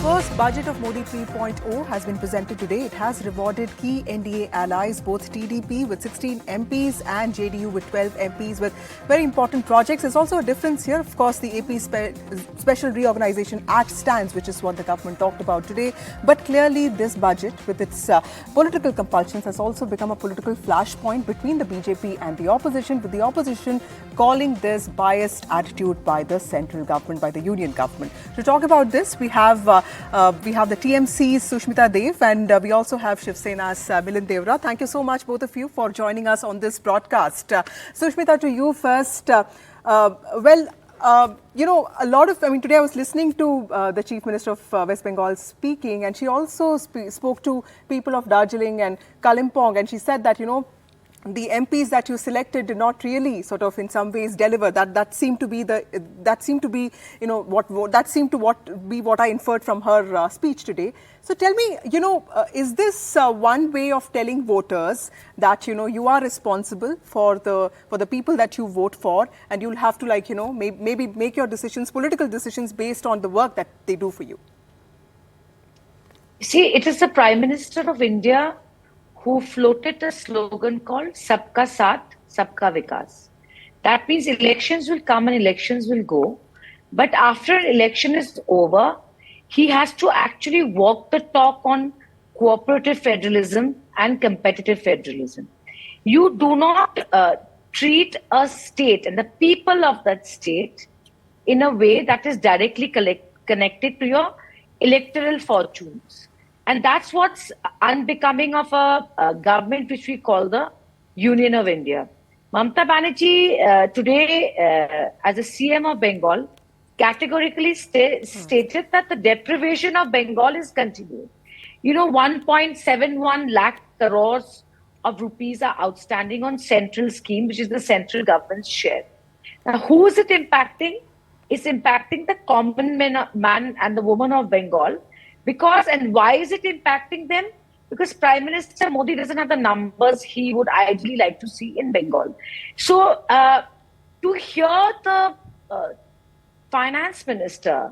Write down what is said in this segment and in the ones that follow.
first budget of Modi 3.0 has been presented today. It has rewarded key NDA allies, both TDP with 16 MPs and JDU with 12 MPs with very important projects. There's also a difference here. Of course, the AP Special Reorganization Act stands, which is what the government talked about today. But clearly, this budget, with its political compulsions, has also become a political flashpoint between the BJP and the opposition, with the opposition calling this biased attitude by the central government, by the union government. To talk about this, we have the TMC's Sushmita Dev, and we also have Shiv Sena's Milind Devra. Thank you so much, both of you, for joining us on this broadcast. Sushmita, to you first. Today I was listening to the Chief Minister of West Bengal speaking, and she also spoke to people of Darjeeling and Kalimpong, and she said that, the MPs that you selected did not really sort of in some ways deliver. That seemed to be what I inferred from her speech today. So tell me, is this one way of telling voters that you are responsible for the people that you vote for, and you'll have to maybe make your decisions, political decisions, based on the work that they do for you? See, it is the Prime Minister of India who floated a slogan called Sabka Saath, Sabka Vikas. That means elections will come and elections will go. But after an election is over, he has to actually walk the talk on cooperative federalism and competitive federalism. You do not treat a state and the people of that state in a way that is directly connected to your electoral fortunes. And that's what's unbecoming of a government which we call the Union of India. Mamata Banerjee today, as a CM of Bengal, categorically stated that the deprivation of Bengal is continuing. 1.71 lakh crores of rupees are outstanding on central scheme, which is the central government's share. Now, who is it impacting? It's impacting the common man and the woman of Bengal. And why is it impacting them? Because Prime Minister Modi doesn't have the numbers he would ideally like to see in Bengal. So to hear the Finance Minister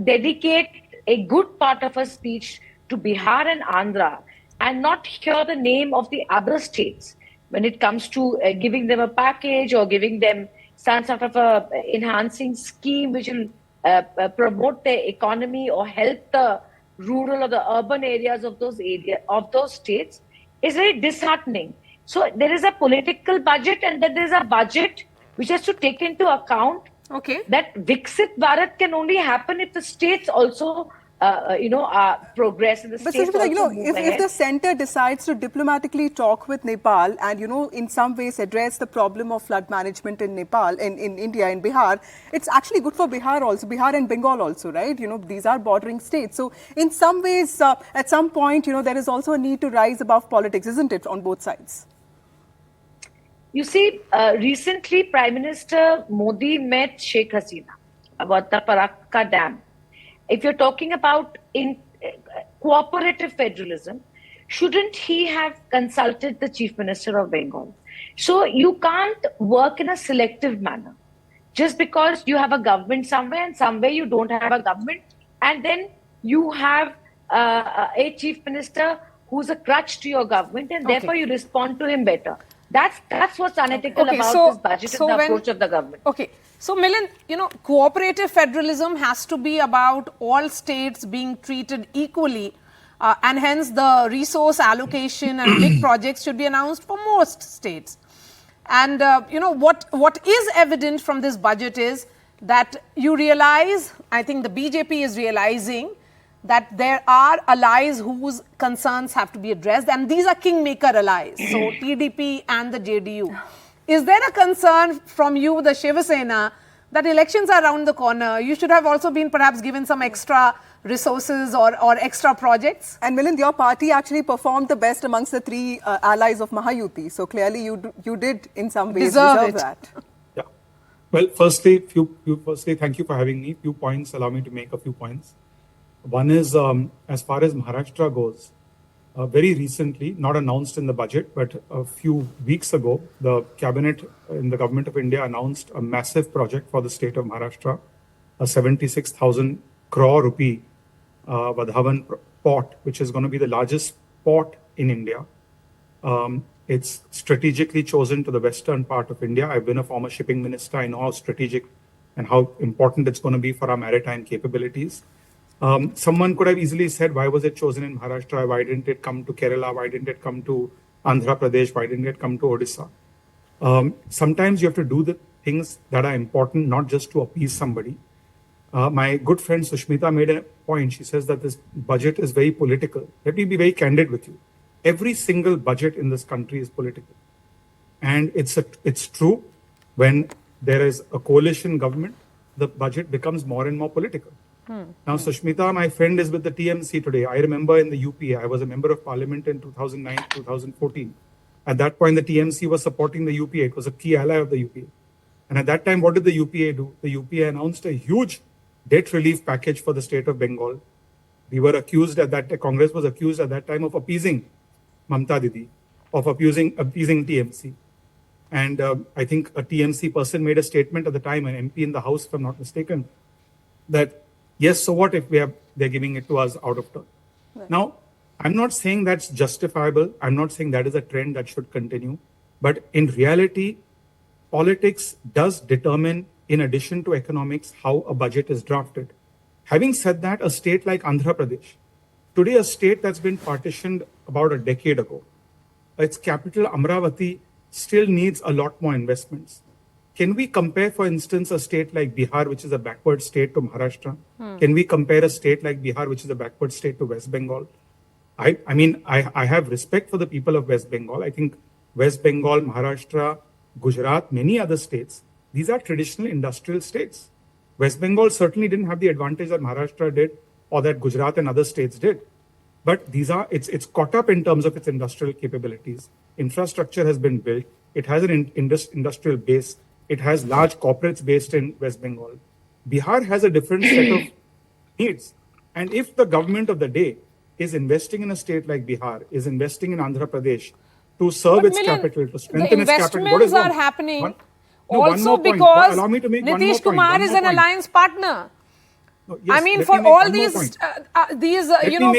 dedicate a good part of her speech to Bihar and Andhra and not hear the name of the other states when it comes to giving them a package or giving them some sort of a enhancing scheme which will promote their economy or help the rural or the urban areas of those states is very disheartening. So there is a political budget, and then there is a budget which has to take into account that Viksit Bharat can only happen if the states also progress in the but states. But if the centre decides to diplomatically talk with Nepal and in some ways address the problem of flood management in Nepal, in India, in Bihar, it's actually good for Bihar also, Bihar and Bengal also, right? These are bordering states. So in some ways, at some point, there is also a need to rise above politics, isn't it, on both sides? You see, recently Prime Minister Modi met Sheikh Hasina about the Farakka Dam. If you're talking about cooperative federalism, shouldn't he have consulted the Chief Minister of Bengal? So you can't work in a selective manner. Just because you have a government somewhere and somewhere you don't have a government, and then you have a Chief Minister who's a crutch to your government, and therefore you respond to him better. That's what's unethical about this budget and the approach of the government. Okay. So, Milind, cooperative federalism has to be about all states being treated equally, and hence the resource allocation and big projects should be announced for most states. And, what is evident from this budget is that you realize, I think the BJP is realizing that there are allies whose concerns have to be addressed, and these are kingmaker allies, so TDP and the JDU. Is there a concern from you, the Shiv Sena, that elections are around the corner? You should have also been perhaps given some extra resources or extra projects. And Milind, your party actually performed the best amongst the three allies of Mahayuti. So clearly you did in some ways deserve that. Yeah. Well, firstly, thank you for having me. Few points, allow me to make a few points. One is, as far as Maharashtra goes, very recently, not announced in the budget, but a few weeks ago, the cabinet in the government of India announced a massive project for the state of Maharashtra, a 76,000 crore rupee Vadhavan port, which is going to be the largest port in India. It's strategically chosen to the western part of India. I've been a former shipping minister. I know how strategic and how important it's going to be for our maritime capabilities. Someone could have easily said, why was it chosen in Maharashtra? Why didn't it come to Kerala? Why didn't it come to Andhra Pradesh? Why didn't it come to Odisha? Sometimes you have to do the things that are important, not just to appease somebody. My good friend Sushmita made a point. She says that this budget is very political. Let me be very candid with you. Every single budget in this country is political. And it's true, when there is a coalition government, the budget becomes more and more political. Now, Sushmita, my friend, is with the TMC today. I remember in the UPA, I was a member of parliament in 2009, 2014. At that point, the TMC was supporting the UPA. It was a key ally of the UPA. And at that time, what did the UPA do? The UPA announced a huge debt relief package for the state of Bengal. We were accused at that, Congress was accused at that time of appeasing Mamta Didi, of appeasing TMC. And I think a TMC person made a statement at the time, an MP in the House, if I'm not mistaken, that yes, so what if they're giving it to us out of turn? Right. Now, I'm not saying that's justifiable. I'm not saying that is a trend that should continue. But in reality, politics does determine, in addition to economics, how a budget is drafted. Having said that, a state like Andhra Pradesh, today a state that's been partitioned about a decade ago, its capital Amravati still needs a lot more investments. Can we compare, for instance, a state like Bihar, which is a backward state, to Maharashtra? Can we compare a state like Bihar, which is a backward state, to West Bengal? I mean, I have respect for the people of West Bengal. I think West Bengal, Maharashtra, Gujarat, many other states, these are traditional industrial states. West Bengal certainly didn't have the advantage that Maharashtra did or that Gujarat and other states did. But it's caught up in terms of its industrial capabilities. Infrastructure has been built. It has an industrial base. It has large corporates based in West Bengal. Bihar has a different set of needs. And if the government of the day is investing in a state like Bihar, is investing in Andhra Pradesh to serve its capital, to strengthen its capital, what is wrong? Happening also because allow me to make Nitish Kumar is an alliance partner. No, yes, I mean, for all these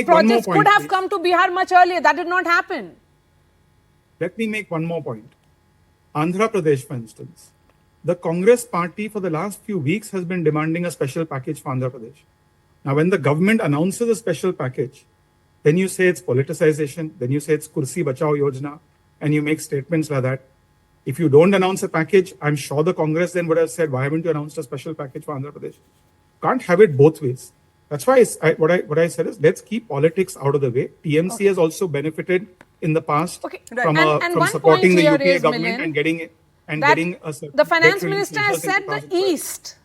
projects could have come to Bihar much earlier. That did not happen. Let me make one more point. Andhra Pradesh, for instance, the Congress party for the last few weeks has been demanding a special package for Andhra Pradesh. Now, when the government announces a special package, then you say it's politicization, then you say it's Kursi Bachao Yojana, and you make statements like that. If you don't announce a package, I'm sure the Congress then would have said, why haven't you announced a special package for Andhra Pradesh? Can't have it both ways. That's why what I said is, let's keep politics out of the way. TMC has also benefited in the past from supporting the UPA government and getting the finance minister has said the East.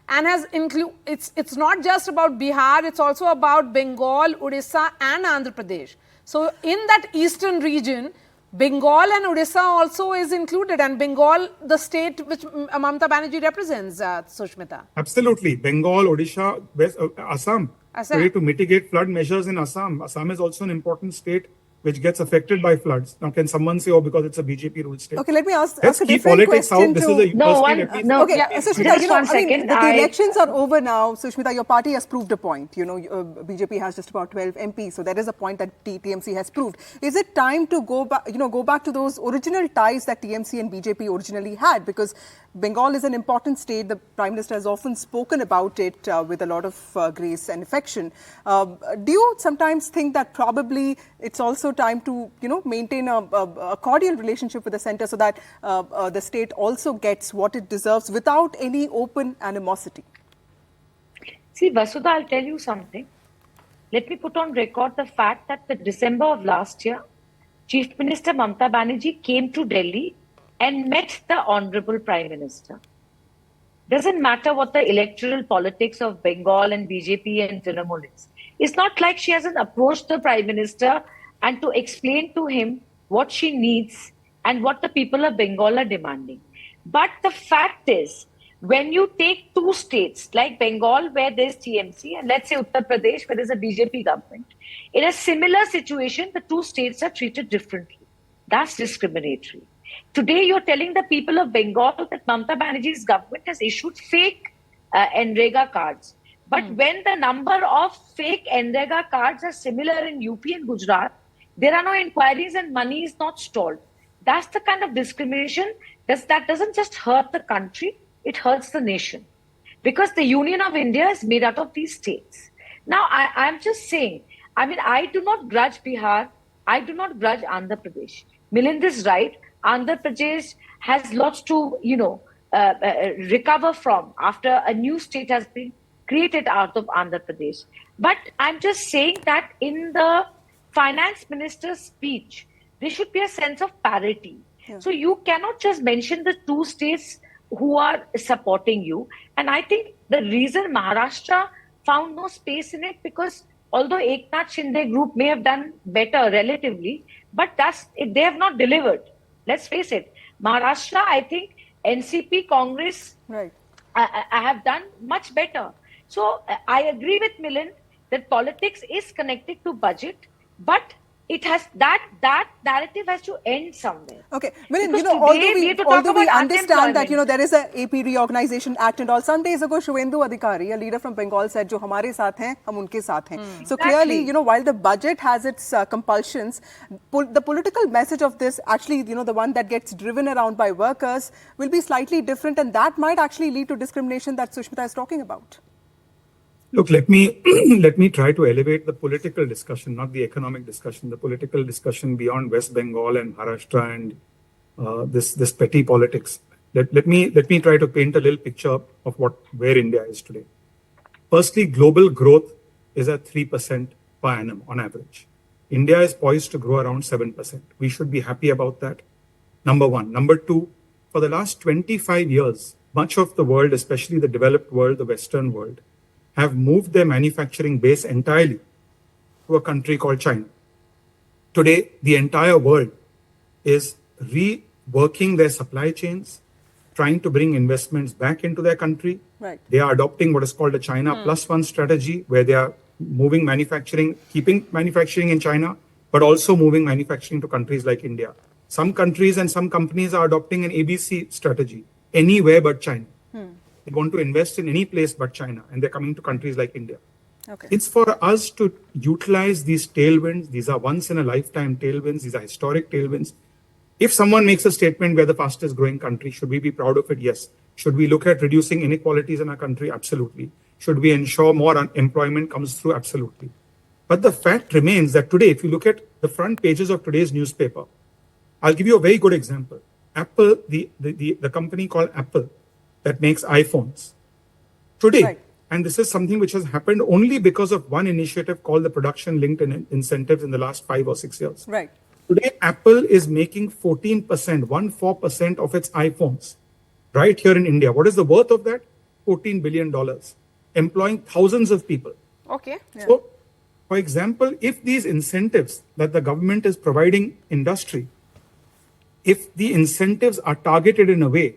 And has it's not just about Bihar, it's also about Bengal, Odisha and Andhra Pradesh. So in that eastern region, Bengal and Odisha also is included, and Bengal, the state which Mamata Banerjee represents, Sushmita. Absolutely. Bengal, Odisha, Assam. To mitigate flood measures in Assam. Assam is also an important state which gets affected by floods. Now, can someone say, because it's a BJP ruled state? Okay, let me ask Let's a keep different politics question out. This is a Sushmita, the elections are over now. Sushmita, your party has proved a point. BJP has just about 12 MPs, so that is a point that TMC has proved. Is it time to go back to those original ties that TMC and BJP originally had? Because Bengal is an important state. The Prime Minister has often spoken about it with a lot of grace and affection. Do you sometimes think that probably it's also time to maintain a cordial relationship with the centre so that the state also gets what it deserves without any open animosity? See, Vasudha, I'll tell you something. Let me put on record the fact that the December of last year, Chief Minister Mamata Banerjee came to Delhi and met the Honorable Prime Minister. Doesn't matter what the electoral politics of Bengal and BJP and Trinamool is. It's not like she hasn't approached the Prime Minister and to explain to him what she needs and what the people of Bengal are demanding. But the fact is, when you take two states like Bengal, where there's TMC, and let's say Uttar Pradesh, where there's a BJP government, in a similar situation, the two states are treated differently. That's discriminatory. Today, you're telling the people of Bengal that Mamata Banerjee's government has issued fake NREGA cards. But when the number of fake NREGA cards are similar in UP and Gujarat, there are no inquiries and money is not stalled. That's the kind of discrimination that doesn't just hurt the country, it hurts the nation. Because the Union of India is made out of these states. Now, I'm just saying, I mean, I do not grudge Bihar, I do not grudge Andhra Pradesh. Milind is right. Andhra Pradesh has lots to, recover from after a new state has been created out of Andhra Pradesh. But I'm just saying that in the finance minister's speech, there should be a sense of parity. Yeah. So you cannot just mention the two states who are supporting you. And I think the reason Maharashtra found no space in it, because although Eknath Shinde group may have done better relatively, but they have not delivered. Let's face it. Maharashtra, I think NCP, Congress, right, I have done much better. So I agree with Milind that politics is connected to budget, but it has that narrative has to end somewhere. Okay, Milind, although we understand that there is a AP Reorganization Act and all. Some days ago, Shuvendu Adhikari, a leader from Bengal, said, "Jo hamare saath hain, hum unke saath hain." So clearly, while the budget has its compulsions, the political message of this, actually, the one that gets driven around by workers, will be slightly different, and that might actually lead to discrimination that Sushmita is talking about. Look, let me try to elevate the political discussion, not the economic discussion, the political discussion beyond West Bengal and Maharashtra and this petty politics. Let me try to paint a little picture of where India is today. Firstly, global growth is at 3% per annum on average. India is poised to grow around 7%. We should be happy about that. Number one. Number two, for the last 25 years, much of the world, especially the developed world, the Western world, have moved their manufacturing base entirely to a country called China. Today, the entire world is reworking their supply chains, trying to bring investments back into their country. Right. They are adopting what is called a China Plus One strategy, where they are moving manufacturing, keeping manufacturing in China, but also moving manufacturing to countries like India. Some countries and some companies are adopting an ABC strategy, anywhere but China. They want to invest in any place but China, and they're coming to countries like India. Okay. It's for us to utilize these tailwinds. These are once in a lifetime tailwinds. These are historic tailwinds. If someone makes a statement, we're the fastest growing country, should we be proud of it? Yes. Should we look at reducing inequalities in our country? Absolutely. Should we ensure more employment comes through? Absolutely. But the fact remains that today, if you look at the front pages of today's newspaper, I'll give you a very good example. Apple, the company called Apple, that makes iPhones. Today, right. And this is something which has happened only because of one initiative called the production linked incentives in the last 5 or 6 years. Right. Today, Apple is making 14% of its iPhones right here in India. What is the worth of that? $14 billion, employing thousands of people. Okay. Yeah. So, for example, if these incentives that the government is providing industry, if the incentives are targeted in a way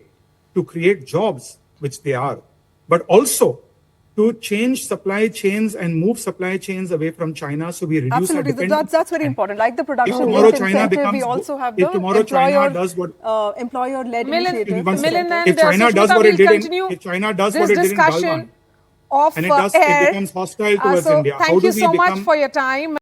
to create jobs, which they are, but also to change supply chains and move supply chains away from China, so we reduce Absolutely. our dependence. That's very important. Like the production incentive, we also have the employer-led initiative. If China does what it did in Galwan, of and it becomes hostile towards India, how do thank you we so much become for your time.